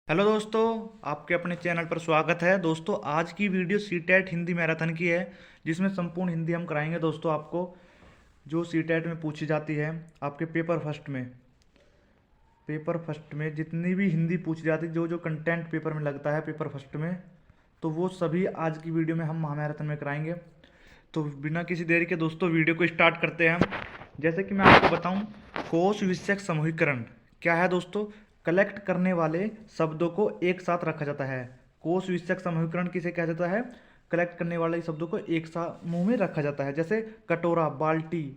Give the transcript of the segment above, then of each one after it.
Hello दोस्तों, आपके अपने चैनल पर स्वागत है। दोस्तों, आज की वीडियो सीटेट हिंदी मैराथन की है, जिसमें संपूर्ण हिंदी हम कराएंगे। दोस्तों, आपको जो सीटेट में पूछी जाती है, आपके पेपर फर्स्ट में जितनी भी हिंदी पूछी जाती है, जो जो कंटेंट पेपर में लगता है पेपर फर्स्ट में, तो वो सभी आज की वीडियो में हम महामैराथन में कराएंगे। तो बिना किसी देरी के दोस्तों वीडियो को स्टार्ट करते हैं। जैसे कि मैं आपको बताऊं, कोश विषयक समूहीकरण क्या है दोस्तों? कलेक्ट करने वाले शब्दों को एक साथ रखा जाता है। कोश विषयक समूहीकरण किसे कहा जाता है? कलेक्ट करने वाले शब्दों को एक साथ मुंह में रखा जाता है। जैसे कटोरा, बाल्टी,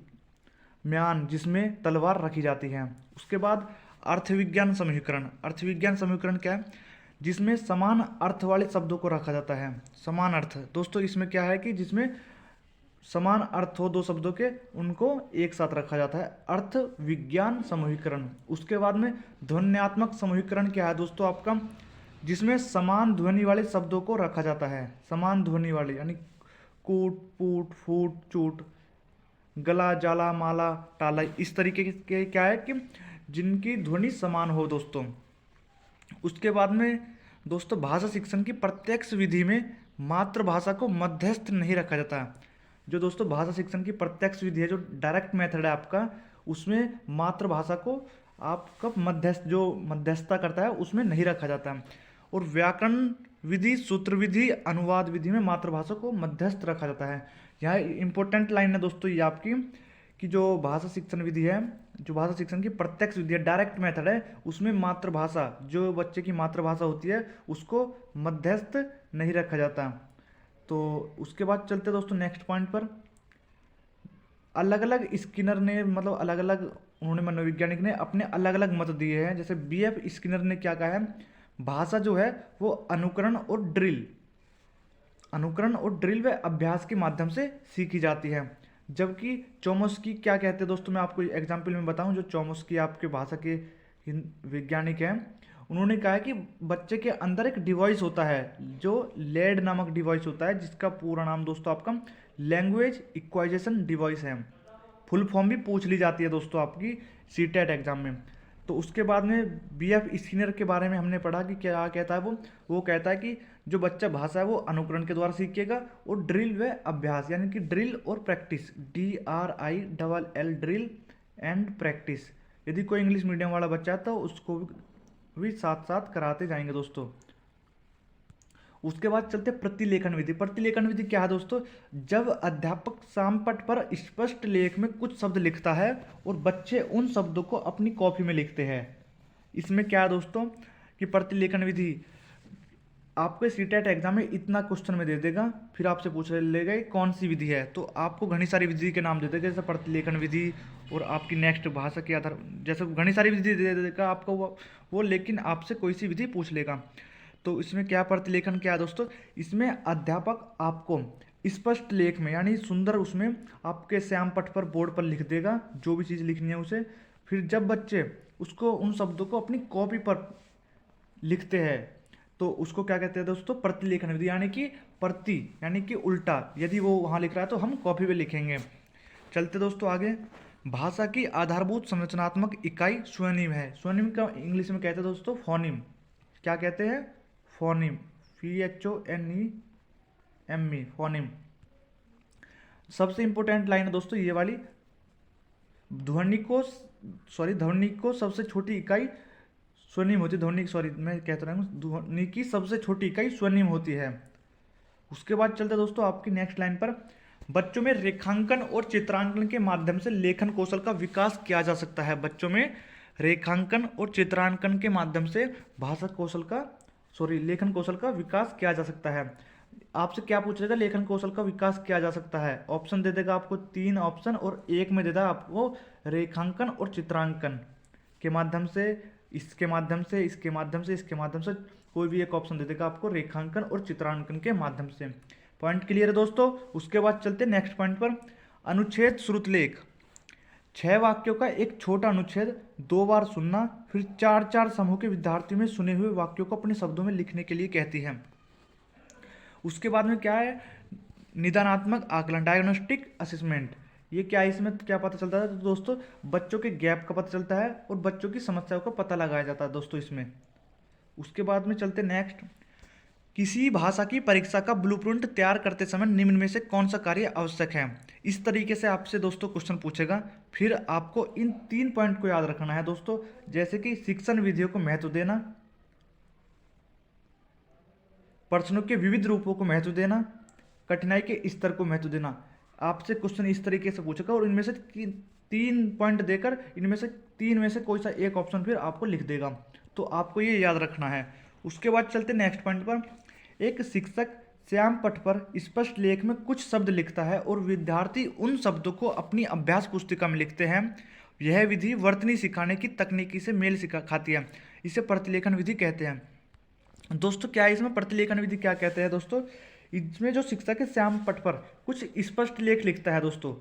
म्यान जिसमें तलवार रखी जाती है। उसके बाद अर्थविज्ञान समूहीकरण। अर्थविज्ञान समूहीकरण क्या है? जिसमें समान अर्थ वाले शब्दों को रखा जाता है। समान अर्थ दोस्तों इसमें क्या है कि जिसमें समान अर्थ हो दो शब्दों के, उनको एक साथ रखा जाता है। अर्थ विज्ञान समूहीकरण। उसके बाद में ध्वन्यात्मक समूहीकरण क्या है दोस्तों आपका? जिसमें समान ध्वनि वाले शब्दों को रखा जाता है। समान ध्वनि वाले यानी कूट, पूट, फूट, चूट, गला, जाला, माला, टाला, इस तरीके के क्या है कि जिनकी ध्वनि समान हो दोस्तों। उसके बाद में दोस्तों भाषा शिक्षण की प्रत्यक्ष विधि में मातृभाषा को मध्यस्थ नहीं रखा जाता। जो दोस्तों भाषा शिक्षण की प्रत्यक्ष विधि है, जो डायरेक्ट मेथड है आपका, उसमें मातृभाषा को आपका मध्यस्थता करता है, उसमें नहीं रखा जाता है। और व्याकरण विधि, सूत्र विधि, अनुवाद विधि में मातृभाषा को मध्यस्थ रखा जाता है। यहाँ इंपॉर्टेंट लाइन है दोस्तों ये आपकी, कि जो भाषा शिक्षण विधि है, जो भाषा शिक्षण की प्रत्यक्ष विधि है, डायरेक्ट मेथड है, उसमें मातृभाषा, जो बच्चे की मातृभाषा होती है, उसको मध्यस्थ नहीं रखा जाता। तो उसके बाद चलते दोस्तों नेक्स्ट पॉइंट पर। अलग अलग स्किनर ने मतलब अलग अलग उन्होंने मनोवैज्ञानिक ने अपने अलग अलग मत दिए हैं। जैसे बीएफ स्किनर ने क्या कहा है? भाषा जो है वो अनुकरण और ड्रिल व अभ्यास के माध्यम से सीखी जाती है। जबकि चोमस्की क्या कहते हैं दोस्तों? मैं आपको एग्जाम्पल में बताऊं। जो चोमस्की आपके भाषा के वैज्ञानिक हैं, उन्होंने कहा है कि बच्चे के अंदर एक डिवाइस होता है, जो लेड नामक डिवाइस होता है, जिसका पूरा नाम दोस्तों आपका लैंग्वेज इक्वाइजेशन डिवाइस है। फुल फॉर्म भी पूछ ली जाती है दोस्तों आपकी सीटेट एग्जाम में। तो उसके बाद में बीएफ स्किनर के बारे में हमने पढ़ा कि क्या कहता है वो कहता है कि जो बच्चा भाषा है वो अनुकरण के द्वारा सीखेगा, और ड्रिल व अभ्यास यानी कि ड्रिल और practice, DRILL drill and practice. यदि कोई इंग्लिश मीडियम वाला बच्चा है तो उसको भी साथ साथ कराते जाएंगे दोस्तों। उसके बाद चलते प्रतिलेखन विधि। प्रतिलेखन विधि क्या है दोस्तों? जब अध्यापक सामपट पर स्पष्ट लेख में कुछ शब्द लिखता है और बच्चे उन शब्दों को अपनी कॉपी में लिखते हैं। इसमें क्या है दोस्तों कि प्रतिलेखन विधि आपके सीटेट एग्जाम में इतना क्वेश्चन में दे देगा, फिर आपसे पूछ लेगा कि कौन सी विधि है, तो आपको घनी सारी विधि के नाम दे देगा, जैसे प्रतिलेखन विधि और आपकी नेक्स्ट भाषा के आधार, जैसे घनी सारी विधि दे देगा आपको वो लेकिन आपसे कोई सी विधि पूछ लेगा। तो इसमें क्या प्रतिलेखन क्या है दोस्तों? इसमें अध्यापक आपको स्पष्ट लेख में यानी सुंदर उसमें आपके श्याम पट पर बोर्ड पर लिख देगा जो भी चीज़ लिखनी है उसे। फिर जब बच्चे उसको उन शब्दों को अपनी कॉपी पर लिखते हैं, तो उसको क्या कहते हैं दोस्तों? प्रतिलेखन विधि। यानी कि प्रति यानी कि उल्टा, यदि वो वहाँ लिख रहा है तो हम कॉपी पे लिखेंगे। चलते दोस्तों आगे। भाषा की आधारभूत संरचनात्मक इकाई स्वनिम है। स्वनिम का इंग्लिश में कहते हैं दोस्तों फोनिम। क्या कहते हैं? Phoneme, FONEME, phoneme. सबसे इंपॉर्टेंट लाइन है दोस्तों ये वाली। ध्वनि को सबसे छोटी इकाई स्वनिम होती है। मैं कहता रहा हूँ, ध्वनि की सबसे छोटी इकाई स्वनिम होती है। उसके बाद चलते दोस्तों आपकी नेक्स्ट लाइन पर। बच्चों में रेखांकन और चित्रांकन के माध्यम से लेखन कौशल का विकास किया जा सकता है। बच्चों में रेखांकन और चित्रांकन के माध्यम से लेखन कौशल का विकास किया जा सकता है। आपसे क्या पूछेगा? लेखन कौशल का विकास किया जा सकता है। ऑप्शन दे देगा आपको, 3 ऑप्शन, और एक में दे देगा आपको रेखांकन और चित्रांकन के माध्यम से, इसके माध्यम से, इसके माध्यम से, इसके माध्यम से, कोई भी एक ऑप्शन दे देगा आपको रेखांकन और चित्रांकन के माध्यम से। पॉइंट क्लियर है दोस्तों? उसके बाद चलते नेक्स्ट पॉइंट पर। अनुच्छेद श्रुतलेख। 6 वाक्यों का एक छोटा अनुच्छेद 2 बार सुनना, फिर 4 समूह के विद्यार्थियों में सुने हुए वाक्यों को अपने शब्दों में लिखने के लिए कहती है। उसके बाद में क्या है? निदानात्मक आकलन, डायग्नोस्टिक असेसमेंट। ये क्या है? इसमें क्या पता चलता है? तो दोस्तों बच्चों के गैप का पता चलता है और बच्चों की समस्याओं का पता लगाया जाता है दोस्तों इसमें। उसके बाद में चलते नेक्स्ट, किसी भाषा की परीक्षा का ब्लूप्रिंट तैयार करते समय निम्न में से कौन सा कार्य आवश्यक है। इस तरीके से आपसे दोस्तों क्वेश्चन पूछेगा। फिर आपको इन 3 पॉइंट को याद रखना है दोस्तों, जैसे कि शिक्षण विधियों को महत्व देना, प्रश्नों के विविध रूपों को महत्व देना, कठिनाई के स्तर को महत्व देना। आपसे क्वेश्चन इस तरीके से पूछेगा और इनमें से 3 पॉइंट देकर इनमें से 3 में से कोई सा एक ऑप्शन फिर आपको लिख देगा। तो आपको ये याद रखना है। उसके बाद चलते नेक्स्ट पॉइंट पर। एक शिक्षक श्याम पट पर स्पष्ट लेख में कुछ शब्द लिखता है और विद्यार्थी उन शब्दों को अपनी अभ्यास पुस्तिका में लिखते हैं। यह विधि वर्तनी सिखाने की तकनीकी से मेल खाती है। इसे प्रतिलेखन विधि कहते हैं। दोस्तों क्या है इसमें प्रतिलेखन विधि क्या कहते हैं दोस्तों, इसमें जो शिक्षक है श्याम पट पर कुछ स्पष्ट लेख लिखता है दोस्तों,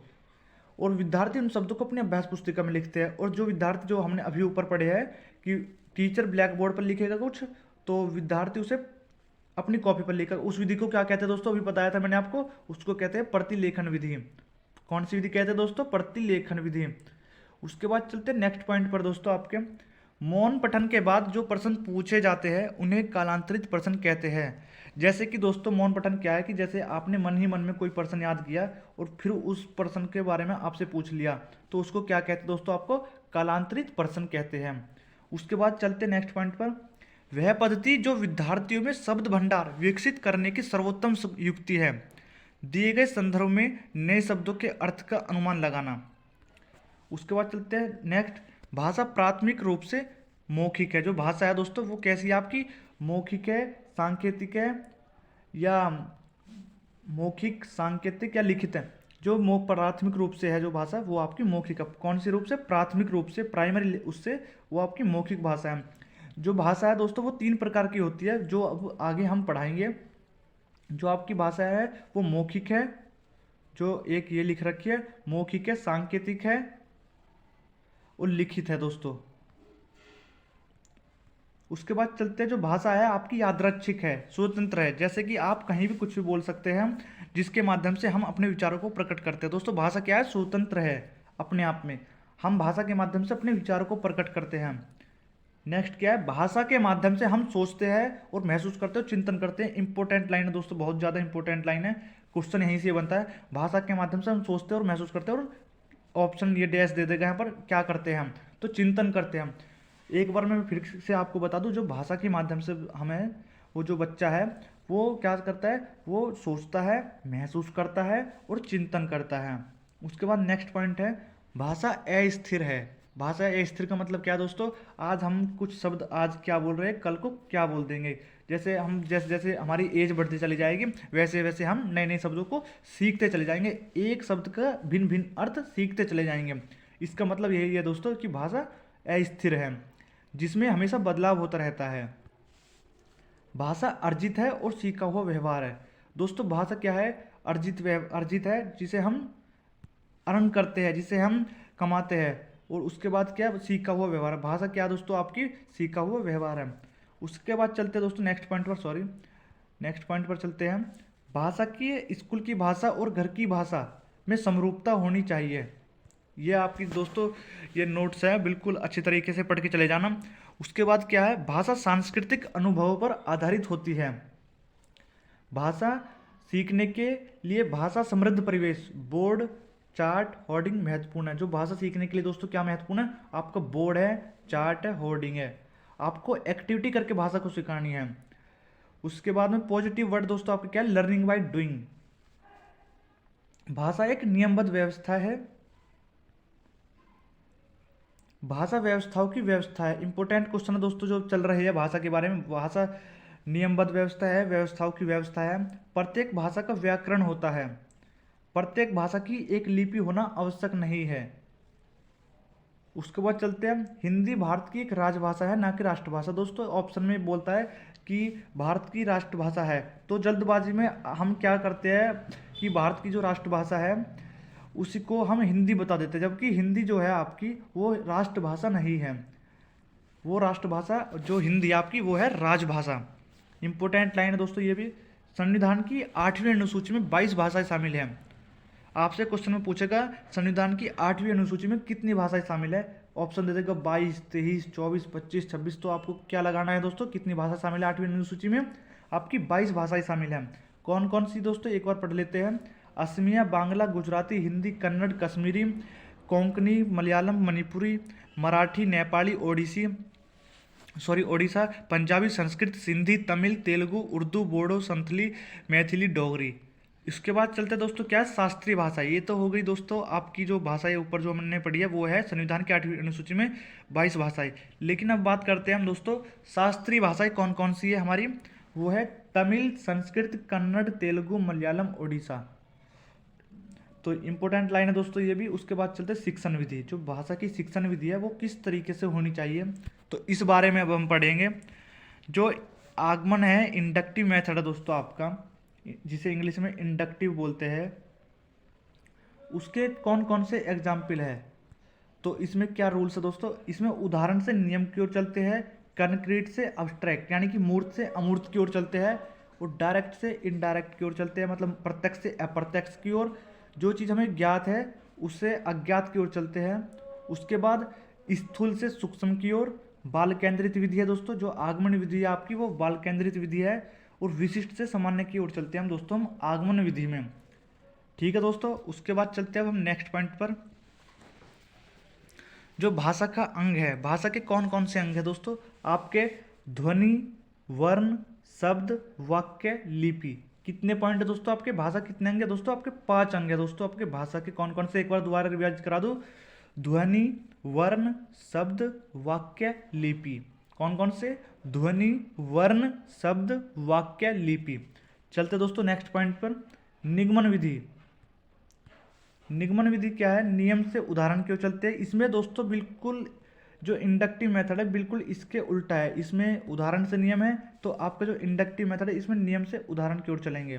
और विद्यार्थी उन शब्दों को अपनी अभ्यास पुस्तिका में लिखते हैं। और जो विद्यार्थी, जो हमने अभी ऊपर पढ़े हैं कि टीचर ब्लैक बोर्ड पर लिखेगा कुछ, तो विद्यार्थी उसे अपनी कॉपी पर लिखकर, उस विधि को क्या कहते हैं दोस्तों, अभी बताया था मैंने आपको, उसको कहते हैं प्रतिलेखन विधि। कौन सी विधि कहते हैं दोस्तों, प्रतिलेखन विधि। उसके बाद चलते हैं नेक्स्ट पॉइंट पर दोस्तों। आपके मौन पठन के बाद जो प्रश्न पूछे जाते हैं उन्हें कालांतरित प्रश्न कहते हैं। जैसे कि दोस्तों मौन पठन क्या है कि जैसे आपने मन ही मन में कोई प्रश्न याद किया और फिर उस प्रश्न के बारे में आपसे पूछ लिया, तो उसको क्या कहते हैं दोस्तों, आपको कालांतरित प्रश्न कहते हैं। उसके बाद चलते नेक्स्ट पॉइंट पर। वह पद्धति जो विद्यार्थियों में शब्द भंडार विकसित करने की सर्वोत्तम युक्ति है। दिए गए संदर्भ में नए शब्दों के अर्थ का अनुमान लगाना। उसके बाद चलते हैं नेक्स्ट, भाषा प्राथमिक रूप से मौखिक है। जो भाषा है दोस्तों वो कैसी है आपकी, मौखिक है, सांकेतिक है, या मौखिक, सांकेतिक या लिखित है। जो प्राथमिक रूप से है जो भाषा वो आपकी मौखिक है। कौन सी रूप से, प्राथमिक रूप से, प्राइमरी, उससे वो आपकी मौखिक भाषा है। जो भाषा है दोस्तों वो 3 प्रकार की होती है, जो अब आगे हम पढ़ाएंगे। जो आपकी भाषा है वो मौखिक है, जो एक ये लिख रखी है, मौखिक है, सांकेतिक है और लिखित है दोस्तों। उसके बाद चलते हैं, जो भाषा है आपकी यादृच्छिक है, स्वतंत्र है। जैसे कि आप कहीं भी कुछ भी बोल सकते हैं, जिसके माध्यम से हम अपने विचारों को प्रकट करते हैं। दोस्तों भाषा क्या है, स्वतंत्र है अपने आप में। हम भाषा के माध्यम से अपने विचारों को प्रकट करते हैं। नेक्स्ट क्या है, भाषा के माध्यम से हम सोचते हैं और महसूस करते हैं, चिंतन करते हैं। इंपॉर्टेंट लाइन है दोस्तों, बहुत ज़्यादा इंपॉर्टेंट लाइन है, क्वेश्चन यहीं से बनता है। भाषा के माध्यम से हम सोचते हैं और महसूस करते हैं, और ऑप्शन ये डैश दे देगा यहाँ पर, क्या करते हैं हम, तो चिंतन करते हैं हम। एक बार मैं फिर से आपको बता दूं, जो भाषा के माध्यम से हमें, वो जो बच्चा है वो क्या करता है, वो सोचता है, महसूस करता है और चिंतन करता है। उसके बाद नेक्स्ट पॉइंट है, भाषा अस्थिर है। भाषा अस्थिर का मतलब क्या दोस्तों, आज हम कुछ शब्द आज क्या बोल रहे हैं, कल को क्या बोल देंगे। जैसे हम जैसे जैसे हमारी एज बढ़ती चली जाएगी, वैसे वैसे हम नए नए शब्दों को सीखते चले जाएंगे। एक शब्द का भिन्न भिन्न अर्थ सीखते चले जाएंगे। इसका मतलब यही है दोस्तों कि भाषा अस्थिर है, जिसमें हमेशा बदलाव होता रहता है। भाषा अर्जित है और सीखा हुआ व्यवहार है। दोस्तों भाषा क्या है, अर्जित है, जिसे हम अर्न करते हैं, जिसे हम कमाते हैं। और उसके बाद क्या है, सीखा हुआ व्यवहार है। भाषा क्या दोस्तों आपकी, सीखा हुआ व्यवहार है। उसके बाद चलते हैं दोस्तों नेक्स्ट पॉइंट पर चलते हैं। भाषा की, स्कूल की भाषा और घर की भाषा में समरूपता होनी चाहिए। ये आपकी दोस्तों ये नोट्स है, बिल्कुल अच्छी तरीके से पढ़ के चले जाना। उसके बाद क्या है, भाषा सांस्कृतिक अनुभवों पर आधारित होती है। भाषा सीखने के लिए भाषा समृद्ध परिवेश, बोर्ड, चार्ट, होर्डिंग महत्वपूर्ण है। जो भाषा सीखने के लिए दोस्तों क्या महत्वपूर्ण है, आपका बोर्ड है, चार्ट है, होर्डिंग है। आपको एक्टिविटी करके भाषा को सिखानी है। उसके बाद में पॉजिटिव वर्ड दोस्तों आपका क्या है, लर्निंग बाय डूइंग। भाषा एक नियमबद्ध व्यवस्था है। भाषा व्यवस्थाओं की व्यवस्था है। इंपॉर्टेंट क्वेश्चन है दोस्तों जो चल रहे हैं भाषा के बारे में। भाषा नियमबद्ध व्यवस्था है, व्यवस्थाओं की व्यवस्था है। प्रत्येक भाषा का व्याकरण होता है। प्रत्येक भाषा की एक लिपि होना आवश्यक नहीं है। उसके बाद चलते हैं, हिंदी भारत की एक राजभाषा है, ना कि राष्ट्रभाषा। दोस्तों ऑप्शन में बोलता है कि भारत की राष्ट्रभाषा है, तो जल्दबाजी में हम क्या करते हैं कि भारत की जो राष्ट्रभाषा है उसी को हम हिंदी बता देते हैं, जबकि हिंदी जो है आपकी वो राष्ट्रभाषा नहीं है। वो राष्ट्रभाषा जो हिंदी आपकी वो है राजभाषा। इंपॉर्टेंट लाइन है दोस्तों ये भी। संविधान की 8वीं अनुसूची में 22 भाषाएं शामिल हैं। आपसे क्वेश्चन में पूछेगा संविधान की 8वीं अनुसूची में कितनी भाषाएं शामिल है, ऑप्शन दे देगा 22, 23, 24, 25, 26। तो आपको क्या लगाना है दोस्तों, कितनी भाषा शामिल है 8वीं अनुसूची में? आपकी 22 भाषाएं शामिल हैं। कौन कौन सी दोस्तों, एक बार पढ़ लेते हैं। असमिया, बांग्ला, गुजराती, हिंदी, कन्नड़, कश्मीरी, कोंकणी, मलयालम, मणिपुरी, मराठी, नेपाली, ओडिशा, पंजाबी, संस्कृत, सिंधी, तमिल, तेलुगु, उर्दू, बोडो, संथली, मैथिली, डोगरी। इसके बाद चलते दोस्तों क्या है, शास्त्रीय भाषा। ये तो हो गई दोस्तों आपकी जो भाषाएं ऊपर जो हमने पढ़ी है वो है संविधान की 8वीं अनुसूची में 22 भाषाएं। लेकिन अब बात करते हैं हम दोस्तों शास्त्रीय भाषाएं कौन कौन सी है हमारी। वो है तमिल, संस्कृत, कन्नड़, तेलुगु, मलयालम, ओडिशा। तो इंपॉर्टेंट लाइन है दोस्तों ये भी। उसके बाद चलते हैं शिक्षण विधि। जो भाषा की शिक्षण विधि है वो किस तरीके से होनी चाहिए, तो इस बारे में अब हम पढ़ेंगे। जो आगमन है, इंडक्टिव मेथड है दोस्तों आपका, जिसे इंग्लिश में इंडक्टिव बोलते हैं, उसके कौन कौन से एग्जाम्पल है। तो इसमें क्या रूल्स है दोस्तों, इसमें उदाहरण से नियम की ओर चलते हैं, कंक्रीट से अब्स्ट्रैक्ट यानी कि मूर्त से अमूर्त की ओर चलते हैं, और डायरेक्ट से इनडायरेक्ट की ओर चलते हैं, मतलब प्रत्यक्ष से अप्रत्यक्ष की ओर। जो चीज़ हमें ज्ञात है उससे अज्ञात की ओर चलते हैं। उसके बाद स्थूल से सूक्ष्म की ओर। बाल केंद्रित विधि है दोस्तों, जो आगमन विधि है आपकी वो बाल केंद्रित विधि है। और विशिष्ट से सामान्य की ओर चलते हैं हम दोस्तों हम आगमन विधि में। ठीक है दोस्तों, उसके बाद चलते हैं अब हम नेक्स्ट पॉइंट पर। जो भाषा का अंग है, भाषा के कौन कौन से अंग है दोस्तों, आपके ध्वनि, वर्ण, शब्द, वाक्य, लिपि। कितने पॉइंट है दोस्तों आपके, भाषा कितने अंग है दोस्तों, आपके 5 अंग है दोस्तों आपके भाषा के। कौन कौन से, एक बार दोबारा रिवाइज करा दो। ध्वनि, वर्ण, शब्द, वाक्य, लिपि। कौन कौन से, ध्वनि, वर्ण, शब्द, वाक्य, लिपि। चलते दोस्तों नेक्स्ट पॉइंट पर, निगमन विधि। निगमन विधि क्या है, नियम से उदाहरण क्यों चलते हैं। इसमें दोस्तों बिल्कुल जो इंडक्टिव मेथड है बिल्कुल इसके उल्टा है। इसमें उदाहरण से नियम है, तो आपका जो इंडक्टिव मेथड है इसमें नियम से उदाहरण की ओर चलेंगे।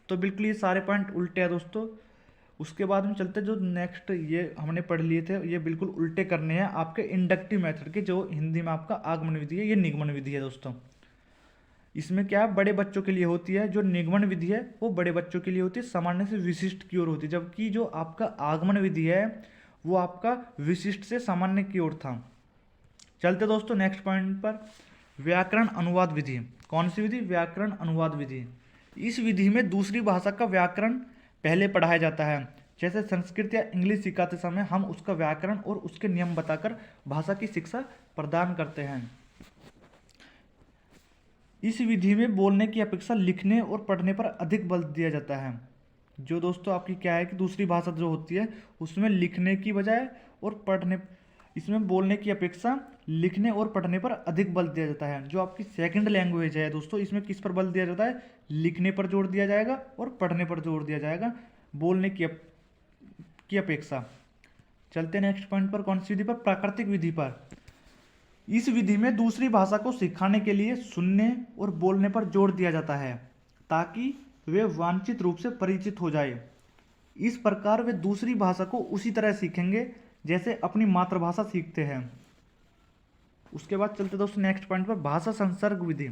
तो बिल्कुल ये सारे पॉइंट उल्टे हैं दोस्तों। उसके बाद में चलते जो नेक्स्ट ये हमने पढ़ लिए थे, ये बिल्कुल उल्टे करने हैं आपके इंडक्टिव मेथड के। जो हिंदी में आपका आगमन विधि है, ये निगमन विधि है दोस्तों। इसमें क्या बड़े बच्चों के लिए होती है, जो निगमन विधि है वो बड़े बच्चों के लिए होती है, सामान्य से विशिष्ट की ओर होती है। जबकि जो आपका आगमन विधि है वो आपका विशिष्ट से सामान्य की ओर था। चलते दोस्तों नेक्स्ट पॉइंट पर, व्याकरण अनुवाद विधि। कौन सी विधि, व्याकरण अनुवाद विधि। इस विधि में दूसरी भाषा का व्याकरण पहले पढ़ाया जाता है। जैसे संस्कृत या इंग्लिश सिखाते समय हम उसका व्याकरण और उसके नियम बताकर भाषा की शिक्षा प्रदान करते हैं। इस विधि में बोलने की अपेक्षा लिखने और पढ़ने पर अधिक बल दिया जाता है। जो दोस्तों आपकी क्या है कि दूसरी भाषा जो होती है उसमें लिखने की बजाय और पढ़ने, इसमें बोलने की अपेक्षा लिखने और पढ़ने पर अधिक बल दिया जाता है। जो आपकी सेकंड लैंग्वेज है दोस्तों, इसमें किस पर बल दिया जाता है, लिखने पर जोर दिया जाएगा और पढ़ने पर जोर दिया जाएगा, बोलने की अपेक्षा। चलते नेक्स्ट पॉइंट पर, कौन सी विधि पर, प्राकृतिक विधि पर। इस विधि में दूसरी भाषा को सिखाने के लिए सुनने और बोलने पर जोर दिया जाता है ताकि वे वांछित रूप से परिचित हो जाए। इस प्रकार वे दूसरी भाषा को उसी तरह सीखेंगे जैसे अपनी मातृभाषा सीखते हैं। उसके बाद चलते दोस्तों नेक्स्ट पॉइंट पर, भाषा संसर्ग विधि।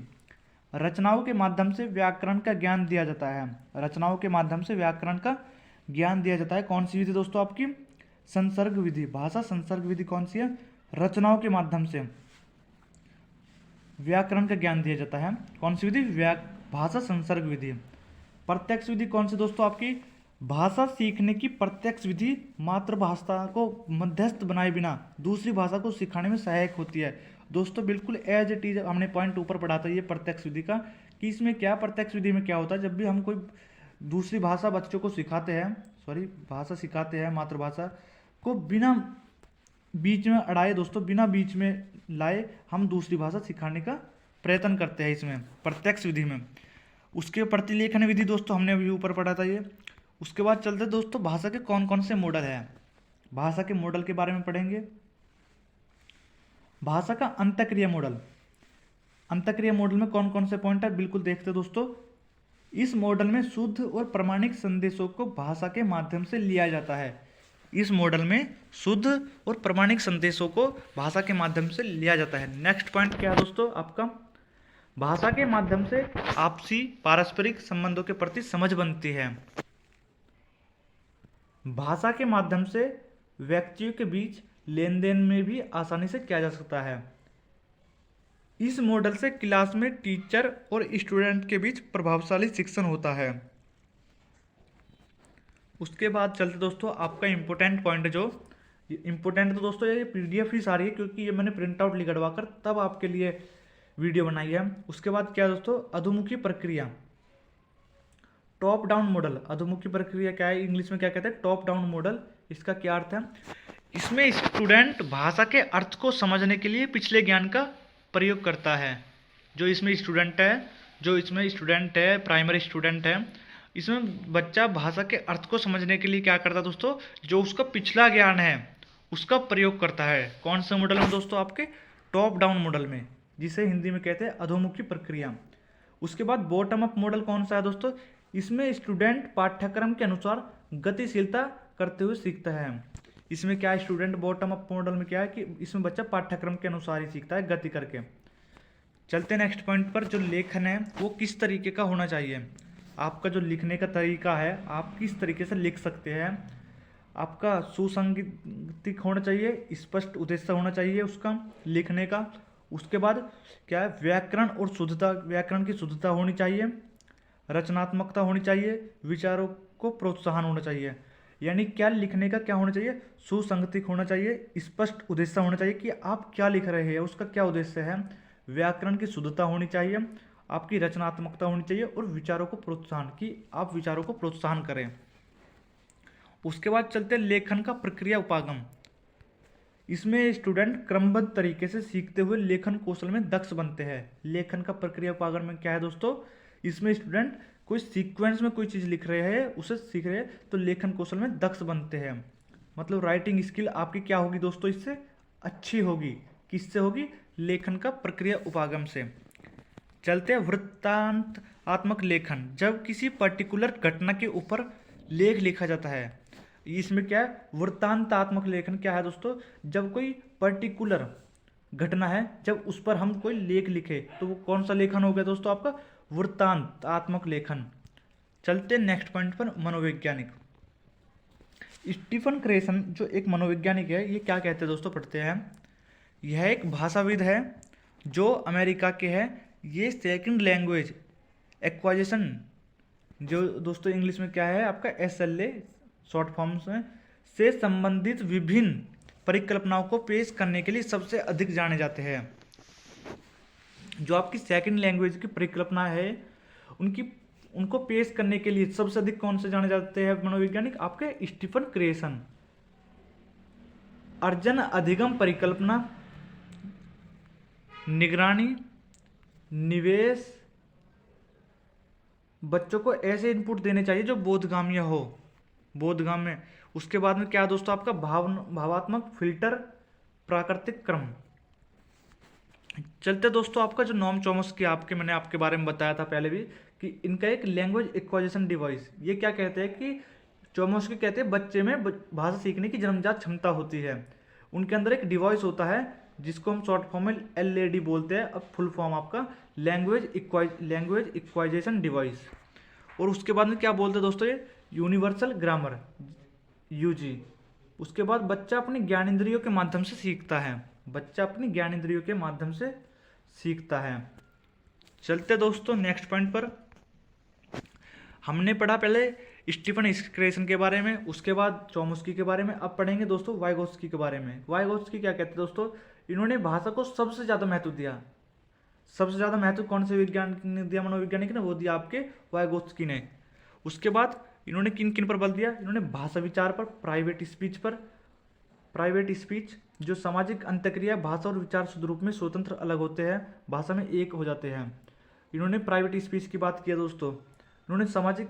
रचनाओं के माध्यम से व्याकरण का ज्ञान दिया जाता है। रचनाओं के माध्यम से व्याकरण का ज्ञान दिया जाता है। कौन सी विधि दोस्तों आपकी, संसर्ग विधि। भाषा संसर्ग विधि कौन सी है, रचनाओं के माध्यम से व्याकरण का ज्ञान दिया जाता है। कौन सी विधि, भाषा संसर्ग विधि। प्रत्यक्ष विधि कौन सी दोस्तों आपकी, भाषा सीखने की प्रत्यक्ष विधि मातृभाषा को मध्यस्थ बनाए बिना दूसरी भाषा को सिखाने में सहायक होती है। दोस्तों बिल्कुल एज इट इज हमने पॉइंट ऊपर पढ़ा था ये प्रत्यक्ष विधि का, कि इसमें क्या, प्रत्यक्ष विधि में क्या होता है, जब भी हम कोई दूसरी भाषा बच्चों को सिखाते हैं, भाषा सिखाते हैं मातृभाषा को, बिना बीच में अड़ाए दोस्तों, बिना बीच में लाए हम दूसरी भाषा सिखाने का प्रयत्न करते हैं इसमें प्रत्यक्ष विधि में। उसके प्रतिलेखन विधि दोस्तों हमने अभी ऊपर पढ़ा था ये। उसके बाद चलते दोस्तों भाषा के कौन कौन से मॉडल हैं, भाषा के मॉडल के बारे में पढ़ेंगे। भाषा का अंतःक्रिया मॉडल। अंतःक्रिया मॉडल में कौन कौन से पॉइंट है, बिल्कुल देखते दोस्तों। इस मॉडल में शुद्ध और प्रमाणिक संदेशों को भाषा के माध्यम से लिया जाता है। इस मॉडल में शुद्ध और प्रमाणिक संदेशों को भाषा के माध्यम से लिया जाता है। नेक्स्ट पॉइंट क्या है दोस्तों आपका, भाषा के माध्यम से आपसी पारस्परिक संबंधों के प्रति समझ बनती है। भाषा के माध्यम से व्यक्तियों के बीच लेन देन में भी आसानी से किया जा सकता है। इस मॉडल से क्लास में टीचर और स्टूडेंट के बीच प्रभावशाली शिक्षण होता है। उसके बाद चलते दोस्तों आपका इम्पोर्टेंट पॉइंट जो इम्पोर्टेंट तो दोस्तों ये पीडीएफ ही सारी है, क्योंकि ये मैंने प्रिंट आउट निकलवा कर तब आपके लिए वीडियो बनाई है। उसके बाद क्या दोस्तों, अधोमुखी प्रक्रिया, टॉप डाउन मॉडल। अधोमुखी प्रक्रिया क्या है, इंग्लिश में क्या कहते हैं, टॉप डाउन मॉडल। इसका क्या अर्थ है, इसमें स्टूडेंट भाषा के अर्थ को समझने के लिए पिछले ज्ञान का प्रयोग करता है। जो इसमें स्टूडेंट है प्राइमरी स्टूडेंट है, इसमें बच्चा भाषा के अर्थ को समझने के लिए क्या करता है दोस्तों, जो उसका पिछला ज्ञान है उसका प्रयोग करता है। कौन से मॉडल में दोस्तों, आपके टॉप डाउन मॉडल में, जिसे हिंदी में कहते हैं अधोमुखी प्रक्रिया। उसके बाद बॉटम अप मॉडल कौन सा है दोस्तों, इसमें स्टूडेंट पाठ्यक्रम के अनुसार गतिशीलता करते हुए सीखता है। इसमें क्या है, स्टूडेंट बॉटम अप मॉडल में क्या है कि इसमें बच्चा पाठ्यक्रम के अनुसार ही सीखता है, गति करके। चलते नेक्स्ट पॉइंट पर, जो लेखन है वो किस तरीके का होना चाहिए। आपका जो लिखने का तरीका है, आप किस तरीके से लिख सकते हैं, आपका सुसंगतिक होना चाहिए, स्पष्ट उद्देश्य होना चाहिए उसका लिखने का। उसके बाद क्या है, व्याकरण और शुद्धता, व्याकरण की शुद्धता होनी चाहिए, रचनात्मकता होनी चाहिए, विचारों को प्रोत्साहन होना चाहिए। यानी क्या लिखने का क्या होना चाहिए, सुसंगतिक होना चाहिए, स्पष्ट उद्देश्य होना चाहिए कि आप क्या लिख रहे हैं, उसका क्या उद्देश्य है, व्याकरण की शुद्धता होनी चाहिए, आपकी रचनात्मकता होनी चाहिए, और विचारों को प्रोत्साहन, कि आप विचारों को प्रोत्साहन करें। उसके बाद चलते हैं लेखन का प्रक्रिया उपागम। इसमें स्टूडेंट क्रमबद्ध तरीके से सीखते हुए लेखन कौशल में दक्ष बनते हैं। लेखन का प्रक्रिया उपागम में क्या है दोस्तों, इसमें स्टूडेंट कोई सीक्वेंस में कोई चीज़ लिख रहे हैं, उसे सीख रहे हैं, तो लेखन कौशल में दक्ष बनते हैं। मतलब राइटिंग स्किल आपकी क्या होगी दोस्तों, इससे अच्छी होगी। किससे होगी, लेखन का प्रक्रिया उपागम से। चलते हैं वृत्तांतात्मक लेखन। जब किसी पर्टिकुलर घटना के ऊपर लेख लिखा जाता है, इसमें क्या है, वृत्तांतात्मक लेखन क्या है दोस्तों, जब कोई पर्टिकुलर घटना है, जब उस पर हम कोई लेख लिखे तो वो कौन सा लेखन हो गया दोस्तों, आपका वृत्तांतात्मक लेखन। चलते नेक्स्ट पॉइंट पर, मनोवैज्ञानिक। स्टीफन क्रेसन जो एक मनोवैज्ञानिक है, ये क्या कहते हैं दोस्तों, पढ़ते हैं। यह एक भाषाविद है जो अमेरिका के हैं। ये सेकंड लैंग्वेज एक्वाजिशन, जो दोस्तों इंग्लिश में क्या है आपका SLA शॉर्ट फॉर्म्स में, से संबंधित विभिन्न परिकल्पनाओं को पेश करने के लिए सबसे अधिक जाने जाते हैं। जो आपकी सेकंड लैंग्वेज की परिकल्पना है उनको पेश करने के लिए सबसे अधिक कौन से जाने जाते हैं मनोवैज्ञानिक, आपके स्टीफन क्रेसन। अर्जन अधिगम परिकल्पना, निगरानी, निवेश, बच्चों को ऐसे इनपुट देने चाहिए जो बोधगाम्य हो, बोधगाम्य। उसके बाद में क्या दोस्तों, आपका भावात्मक फिल्टर, प्राकृतिक क्रम। चलते दोस्तों, आपका जो नोम चॉम्स्की, मैंने आपके बारे में बताया था पहले भी कि इनका एक लैंग्वेज एक्वाजिशन डिवाइस, ये क्या कहते हैं कि चॉम्स्की कहते हैं बच्चे में भाषा सीखने की जन्मजात क्षमता होती है। उनके अंदर एक डिवाइस होता है जिसको हम शॉर्ट फॉर्म में LAD बोलते हैं। अब फुल फॉर्म आपका लैंग्वेज एक्वाइजेशन डिवाइस। और उसके बाद में क्या बोलते हैं दोस्तों, ये यूनिवर्सल ग्रामर, UG। उसके बाद बच्चा अपने ज्ञानेंद्रियों के माध्यम से सीखता है, बच्चा अपनी ज्ञानेंद्रियों के माध्यम से सीखता है। चलते दोस्तों नेक्स्ट पॉइंट पर। हमने पढ़ा पहले स्टीफन क्रेसन के बारे में, उसके बाद चॉम्स्की के बारे में। अब पढ़ेंगे दोस्तों वाइगोत्स्की के बारे में। वाइगोत्स्की क्या कहते हैं दोस्तों, इन्होंने भाषा को सबसे ज़्यादा महत्व दिया। सबसे ज़्यादा महत्व कौन से वैज्ञानिक ने दिया, मनोवैज्ञानिक ने, वो दिया आपके वाइगोत्स्की ने। उसके बाद इन्होंने किन किन पर बल दिया, इन्होंने भाषा विचार पर, प्राइवेट स्पीच पर। प्राइवेट स्पीच जो सामाजिक अंतक्रिया, भाषा और विचार शुद्ध रूप में स्वतंत्र अलग होते हैं, भाषा में एक हो जाते हैं। इन्होंने प्राइवेट स्पीच की बात की है दोस्तों। इन्होंने सामाजिक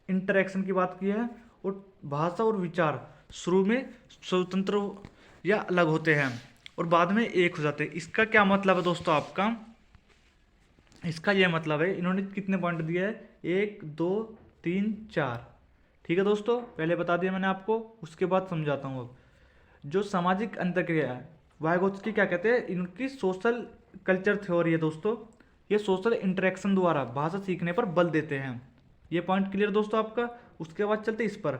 इंटरेक्शन की बात की है, और भाषा और विचार शुरू में स्वतंत्र या अलग होते हैं और बाद में एक हो जाते हैं। इसका क्या मतलब है दोस्तों आपका, इसका यह मतलब है, इन्होंने कितने पॉइंट दिए हैं, 1 2 3 4। ठीक है दोस्तों, पहले बता दिया मैंने आपको, उसके बाद समझाता हूँ। अब जो सामाजिक अंतर्क्रिया है, वाइगोत्स्की क्या कहते हैं, इनकी सोशल कल्चर थ्योरी है दोस्तों। ये सोशल इंटरेक्शन द्वारा भाषा सीखने पर बल देते हैं। ये पॉइंट क्लियर दोस्तों आपका। उसके बाद चलते इस पर,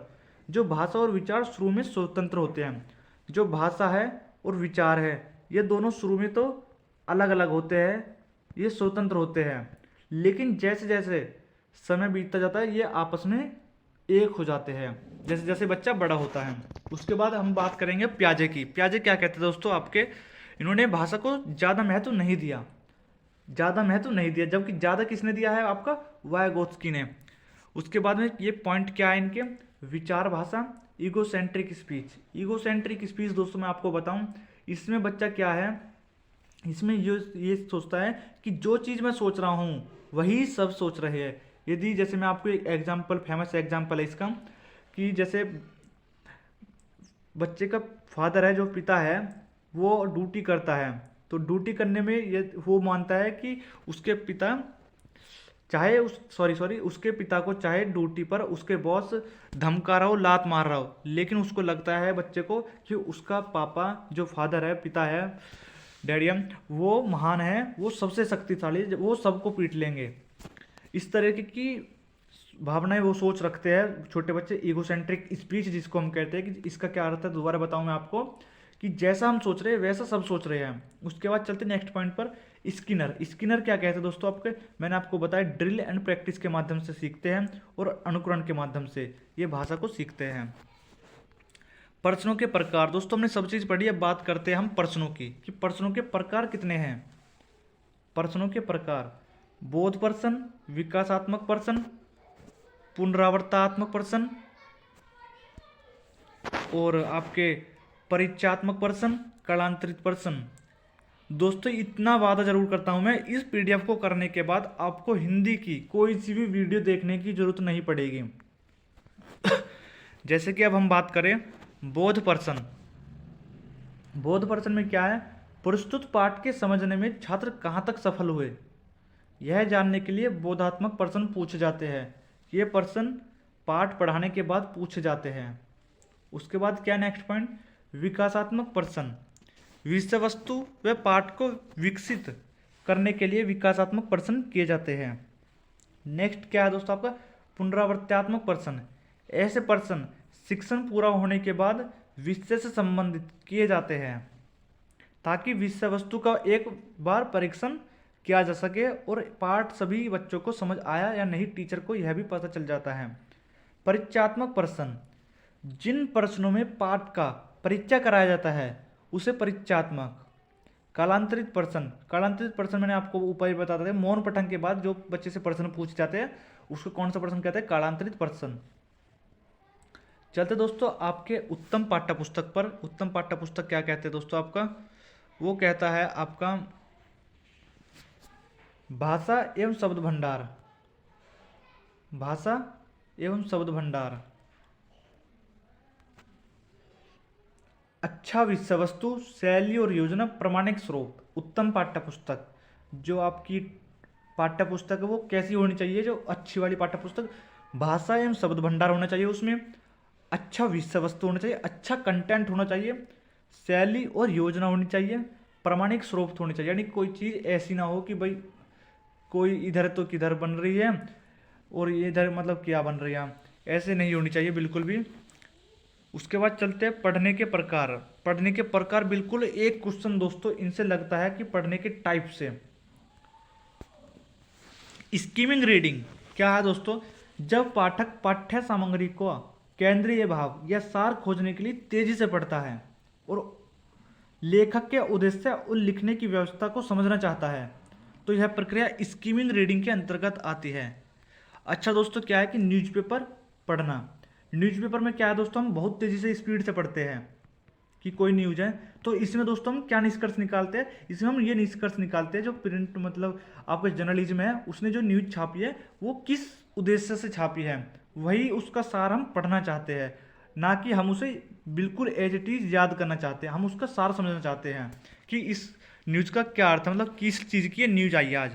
जो भाषा और विचार शुरू में स्वतंत्र होते हैं। जो भाषा है और विचार है, ये दोनों शुरू में तो अलग अलग होते हैं, ये स्वतंत्र होते हैं, लेकिन जैसे जैसे समय बीतता जाता है ये आपस में एक हो जाते हैं, जैसे जैसे बच्चा बड़ा होता है। उसके बाद हम बात करेंगे प्याजे की। प्याजे क्या कहते हैं दोस्तों आपके, इन्होंने भाषा को ज़्यादा महत्व नहीं दिया, ज़्यादा महत्व नहीं दिया, जबकि ज़्यादा किसने दिया है, आपका वायगोत्स्की ने। उसके बाद में ये पॉइंट क्या है इनके, विचार भाषा, ईगोसेंट्रिक स्पीच। ईगोसेंट्रिक स्पीच दोस्तों मैं आपको बताऊं, इसमें बच्चा क्या है, इसमें ये सोचता है कि जो चीज़ मैं सोच रहा हूँ वही सब सोच रहे हैं। यदि जैसे मैं आपको एक एग्जाम्पल, फेमस एग्जाम्पल है इसका, कि जैसे बच्चे का फादर है, जो पिता है, वो ड्यूटी करता है, तो ड्यूटी करने में ये वो मानता है कि उसके पिता चाहे उस सॉरी उसके पिता को चाहे ड्यूटी पर उसके बॉस धमका रहा हो, लात मार रहा हो, लेकिन उसको लगता है बच्चे को कि उसका पापा जो फादर है, पिता है, डैडियम, वो महान है, वो सबसे शक्तिशाली, वो सबको पीट लेंगे। इस तरह की भावनाएं वो सोच रखते हैं छोटे बच्चे। ईगोसेंट्रिक स्पीच जिसको हम कहते हैं, कि इसका क्या अर्थ है दोबारा बताऊं मैं आपको, कि जैसा हम सोच रहे हैं वैसा सब सोच रहे हैं। उसके बाद चलते नेक्स्ट पॉइंट पर, स्किनर। स्किनर क्या कहते हैं दोस्तों आपके, मैंने आपको बताया ड्रिल एंड प्रैक्टिस के माध्यम से सीखते हैं और अनुकरण के माध्यम से ये भाषा को सीखते हैं। प्रश्नों के प्रकार दोस्तों हमने सब चीज़ पढ़ी, अब बात करते हैं हम प्रश्नों की, कि प्रश्नों के प्रकार कितने हैं। प्रश्नों के प्रकार, बोध प्रश्न, विकासात्मक प्रश्न, पुनरावर्तात्मक प्रश्न और आपके परिचयात्मक प्रश्न, कालांतरित प्रश्न। दोस्तों इतना वादा जरूर करता हूं मैं, इस पीडीएफ को करने के बाद आपको हिंदी की कोई सी भी वीडियो देखने की जरूरत नहीं पड़ेगी। जैसे कि अब हम बात करें बोध प्रश्न। बोध प्रश्न में क्या है, प्रस्तुत पाठ के समझने में छात्र कहाँ तक सफल हुए, यह जानने के लिए बोधात्मक प्रश्न पूछे जाते हैं। ये प्रश्न पाठ पढ़ाने के बाद पूछे जाते हैं। उसके बाद क्या नेक्स्ट पॉइंट, विकासात्मक प्रश्न। विषय वस्तु व पाठ को विकसित करने के लिए विकासात्मक प्रश्न किए जाते हैं। नेक्स्ट क्या है दोस्तों आपका, पुनरावर्त्यात्मक प्रश्न। ऐसे प्रश्न शिक्षण पूरा होने के बाद विषय से संबंधित किए जाते हैं, ताकि विषय वस्तु का एक बार परीक्षण किया जा सके और पाठ सभी बच्चों को समझ आया या नहीं, टीचर को यह भी पता चल जाता है। परिचयात्मक प्रश्न, जिन प्रश्नों में पाठ का परिचय कराया जाता है उसे परिचयात्मक। कालांतरित प्रश्न। कालांतरित प्रश्न मैंने आपको ऊपर ही बता था, मौन पठन के बाद जो बच्चे से प्रश्न पूछे जाते हैं उसको कौन सा प्रश्न कहते हैं, कालांतरित प्रश्न। चलते दोस्तों आपके उत्तम पाठ्य पुस्तक पर। उत्तम पाठ्य पुस्तक क्या कहते हैं दोस्तों आपका, वो कहता है आपका भाषा एवं शब्द भंडार। भाषा एवं शब्द भंडार, अच्छा विषय वस्तु, शैली और योजना, प्रमाणिक स्रोत। उत्तम पाठ्य पुस्तक, जो आपकी पाठ्य पुस्तक है वो कैसी होनी चाहिए, जो अच्छी वाली पाठ्य पुस्तक, भाषा एवं शब्द भंडार होना चाहिए, उसमें अच्छा विषय वस्तु होना चाहिए, अच्छा कंटेंट होना चाहिए, शैली और योजना होनी चाहिए, प्रमाणिक स्रोत होनी चाहिए। यानी कोई चीज़ ऐसी ना हो कि भाई कोई इधर तो किधर बन रही है और ये इधर मतलब क्या बन रही है, ऐसे नहीं होनी चाहिए बिल्कुल भी। उसके बाद चलते हैं पढ़ने के प्रकार। पढ़ने के प्रकार बिल्कुल एक क्वेश्चन दोस्तों इनसे लगता है कि पढ़ने के टाइप से। स्कीमिंग रीडिंग क्या है दोस्तों, जब पाठक पाठ्य सामग्री को केंद्रीय भाव या सार खोजने के लिए तेजी से पढ़ता है और लेखक के उद्देश्य और लिखने की व्यवस्था को समझना चाहता है, तो यह प्रक्रिया स्कीमिंग रीडिंग के अंतर्गत आती है। अच्छा दोस्तों क्या है कि न्यूज़पेपर पढ़ना। न्यूज़पेपर में क्या है दोस्तों, हम बहुत तेज़ी से स्पीड से पढ़ते हैं कि कोई न्यूज़ है, तो इसमें दोस्तों हम क्या निष्कर्ष निकालते हैं, इसमें हम ये निष्कर्ष निकालते हैं जो प्रिंट मतलब आपका जर्नलिज्म है उसने जो न्यूज़ छापी है वो किस उद्देश्य से छापी है, वही उसका सार हम पढ़ना चाहते हैं, ना कि हम उसे बिल्कुल एज इट इज़ याद करना चाहते हैं। हम उसका सार समझना चाहते हैं कि इस न्यूज़ का क्या अर्थ है, मतलब किस चीज़ की ये न्यूज़ आई है आज।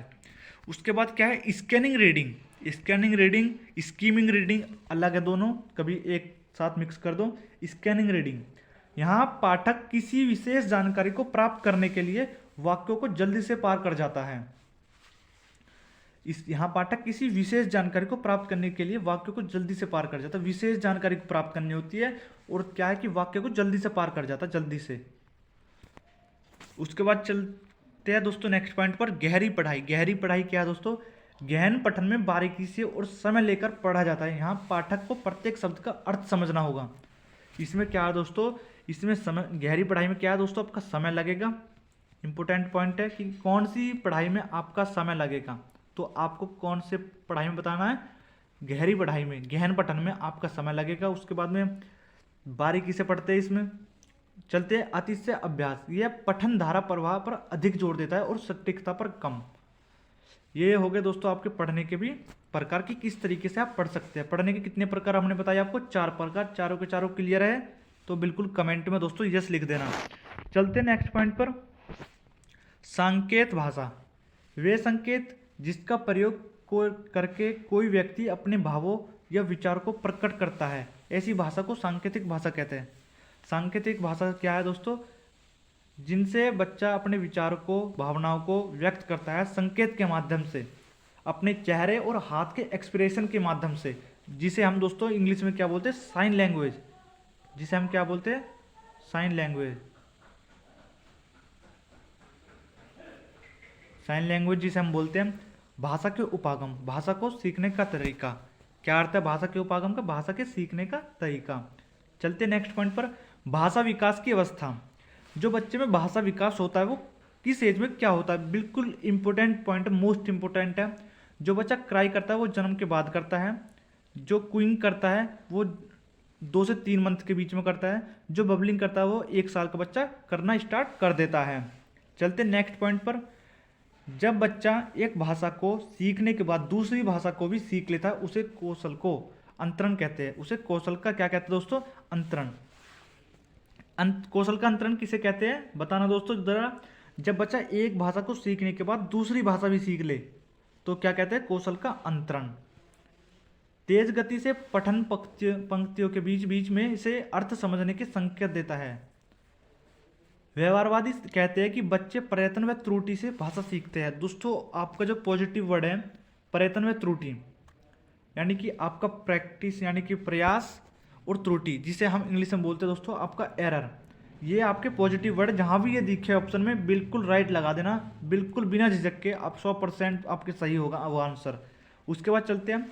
उसके बाद क्या है scanning reading. Scanning reading skimming reading अलग है दोनों, कभी एक साथ मिक्स कर दो। स्कैनिंग रीडिंग, यहाँ पाठक किसी विशेष जानकारी को प्राप्त करने के लिए वाक्यों को जल्दी से पार कर जाता है। इस यहाँ पाठक किसी विशेष जानकारी को प्राप्त करने के लिए वाक्य को जल्दी से पार कर जाता है। विशेष जानकारी को प्राप्त करनी होती है और क्या है कि वाक्य को जल्दी से पार कर जाता है, जल्दी से। उसके बाद चलते हैं दोस्तों नेक्स्ट पॉइंट पर, गहरी पढ़ाई। गहरी पढ़ाई क्या है दोस्तों? गहन पठन में बारीकी से और समय लेकर पढ़ा जाता है। यहाँ पाठक को प्रत्येक शब्द का अर्थ समझना होगा। इसमें क्या है दोस्तों? इसमें समय, गहरी पढ़ाई में क्या है दोस्तों? आपका समय लगेगा। इंपॉर्टेंट पॉइंट है कि कौन सी पढ़ाई में आपका समय लगेगा, तो आपको कौन से पढ़ाई में बताना है? गहरी पढ़ाई में, गहन पठन में आपका समय लगेगा। उसके बाद में बारीकी से पढ़ते हैं। इसमें चलते हैं अतिशय अभ्यास। यह पठन धारा प्रवाह पर अधिक जोर देता है और सटीकता पर कम। ये हो गए दोस्तों आपके पढ़ने के भी प्रकार की, किस तरीके से आप पढ़ सकते हैं। पढ़ने के कितने प्रकार हमने बताया आपको? 4 प्रकार। चारों के चारों क्लियर है तो बिल्कुल कमेंट में दोस्तों यस लिख देना। चलते नेक्स्ट पॉइंट पर, संकेत भाषा। वे संकेत जिसका प्रयोग करके कोई व्यक्ति अपने भावों या विचार को प्रकट करता है, ऐसी भाषा को सांकेतिक भाषा कहते हैं। सांकेतिक भाषा क्या है दोस्तों? जिनसे बच्चा अपने विचार को, भावनाओं को व्यक्त करता है संकेत के माध्यम से, अपने चेहरे और हाथ के एक्सप्रेशन के माध्यम से, जिसे हम दोस्तों इंग्लिश में क्या बोलते हैं? Sign language. जिसे हम क्या बोलते हैं? Sign language. साइन लैंग्वेज जिसे हम बोलते हैं। भाषा के उपागम, भाषा को सीखने का तरीका। क्या अर्थ है भाषा के उपागम का? भाषा के सीखने का तरीका। चलते नेक्स्ट पॉइंट पर, भाषा विकास की अवस्था। जो बच्चे में भाषा विकास होता है वो किस एज में क्या होता है? बिल्कुल इंपॉर्टेंट पॉइंट, मोस्ट इंपॉर्टेंट है। जो बच्चा क्राई करता है वो जन्म के बाद करता है। जो क्विंग करता है वो 2 से 3 मंथ के बीच में करता है। जो बबलिंग करता है वो 1 साल का बच्चा करना स्टार्ट कर देता है। चलते नेक्स्ट पॉइंट पर, जब बच्चा एक भाषा को सीखने के बाद दूसरी भाषा को भी सीख लेता है, उसे कौशल को अंतरण कहते हैं। उसे कौशल का क्या कहते हैं दोस्तों? अंतरण। कौशल का अंतरण किसे कहते हैं बताना दोस्तों जरा। जब बच्चा एक भाषा को सीखने के बाद दूसरी भाषा भी सीख ले तो क्या कहते हैं? कौशल का अंतरण। तेज गति से पठन पंक्तियों के बीच बीच में इसे अर्थ समझने के संकेत देता है। व्यवहारवादी कहते हैं कि बच्चे प्रयत्न व त्रुटि से भाषा सीखते हैं। दोस्तों आपका जो पॉजिटिव वर्ड है प्रयत्न व त्रुटि, यानी कि आपका प्रैक्टिस यानी कि प्रयास, और त्रुटि जिसे हम इंग्लिश में बोलते हैं दोस्तों आपका एरर। ये आपके पॉजिटिव वर्ड, जहाँ भी ये दिखे ऑप्शन में बिल्कुल राइट लगा देना, बिल्कुल बिना झिझक के। आप 100% आपके सही होगा वो आंसर। उसके बाद चलते हैं,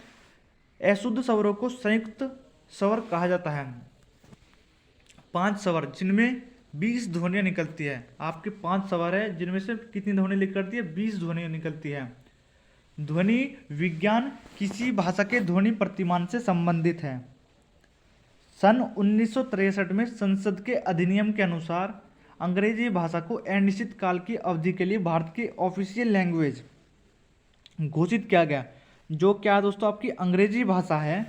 अशुद्ध स्वरों को संयुक्त स्वर कहा जाता है। 5 स्वर जिनमें 20 ध्वनियाँ निकलती है। आपके 5 स्वर है जिनमें से कितनी ध्वनि निकलती है? 20 ध्वनियाँ निकलती है। ध्वनि विज्ञान किसी भाषा के ध्वनि प्रतिमान से संबंधित है। सन 1963 में संसद के अधिनियम के अनुसार अंग्रेजी भाषा को अनिश्चित काल की अवधि के लिए भारत की ऑफिशियल लैंग्वेज घोषित किया गया। जो क्या दोस्तों आपकी अंग्रेजी भाषा है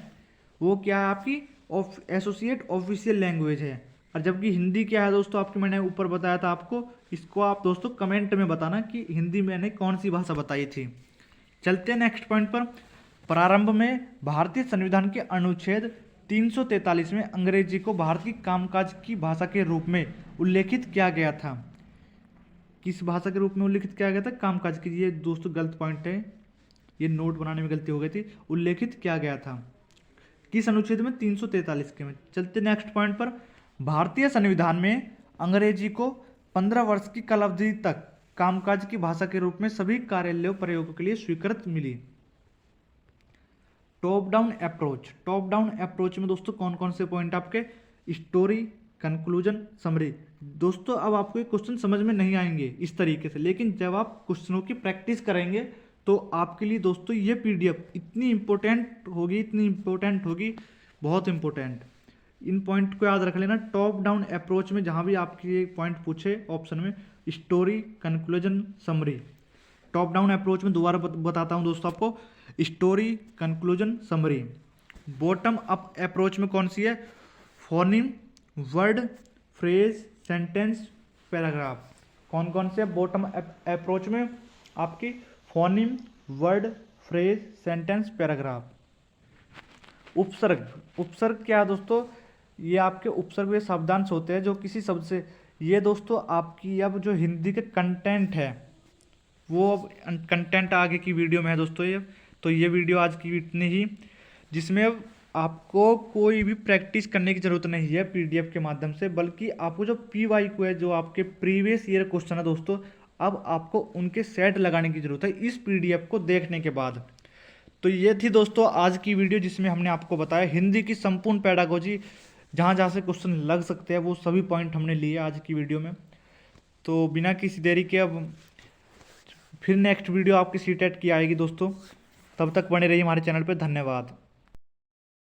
वो क्या है? आपकी एसोसिएट ऑफिशियल लैंग्वेज है। और जबकि हिंदी क्या है दोस्तों आपकी, मैंने ऊपर बताया था आपको, इसको आप दोस्तों कमेंट में बताना कि हिंदी मैंने कौन सी भाषा बताई थी। चलते हैं नेक्स्ट पॉइंट पर, प्रारंभ में भारतीय संविधान के अनुच्छेद 343 में अंग्रेजी को भारत की कामकाज की भाषा के रूप में उल्लेखित किया गया था। किस भाषा के रूप में उल्लेखित किया गया था? कामकाज की। ये दोस्तों गलत पॉइंट है, ये नोट बनाने में गलती हो गई थी। उल्लेखित किया गया था किस अनुच्छेद में? 343 के में। चलते नेक्स्ट पॉइंट पर, भारतीय संविधान में अंग्रेजी को 15 वर्ष की कालावधि तक कामकाज की भाषा के रूप में सभी कार्यालयों प्रयोगों के लिए स्वीकृति मिली। Top down approach. Top down approach में दोस्तों कौन कौन से पॉइंट आपके? Story, conclusion, summary. दोस्तों अब आपको ये क्वेश्चन समझ में नहीं आएंगे इस तरीके से, लेकिन जब आप क्वेश्चनों की प्रैक्टिस करेंगे तो आपके लिए दोस्तों ये पीडीएफ इतनी इंपॉर्टेंट होगी, बहुत इंपॉर्टेंट। इन पॉइंट को याद रख लेना। टॉप डाउन अप्रोच में जहाँ भी आपके पॉइंट पूछे ऑप्शन में, story, conclusion, summary. Top down approach में दोबारा बताता हूँ दोस्तों आपको, story, conclusion, summary. Bottom up approach में कौन सी है? Phoneme, word, phrase, sentence, paragraph. कौन कौन से बॉटम अप्रोच में? आपकी phoneme, word, phrase, sentence, paragraph. उपसर्ग। उपसर्ग क्या है दोस्तों? ये आपके उपसर्ग वे शब्दांश होते हैं जो किसी शब्द से, ये दोस्तों आपकी अब जो हिंदी के कंटेंट है वो अब कंटेंट आगे की वीडियो में है दोस्तों ये। तो ये वीडियो आज की इतनी ही, जिसमें अब आपको कोई भी प्रैक्टिस करने की ज़रूरत नहीं है पीडीएफ के माध्यम से, बल्कि आपको जो पीवाईक्यू है, जो आपके प्रीवियस ईयर क्वेश्चन है दोस्तों, अब आपको उनके सेट लगाने की ज़रूरत है इस पीडीएफ को देखने के बाद। तो ये थी दोस्तों आज की वीडियो, जिसमें हमने आपको बताया हिंदी की संपूर्ण पैडागोजी, जहाँ जहाँ से क्वेश्चन लग सकते हैं वो सभी पॉइंट हमने लिए आज की वीडियो में। तो बिना किसी देरी के अब फिर नेक्स्ट वीडियो आपकी सीटेट की आएगी दोस्तों। तब तक बने रहिए हमारे चैनल पर। धन्यवाद।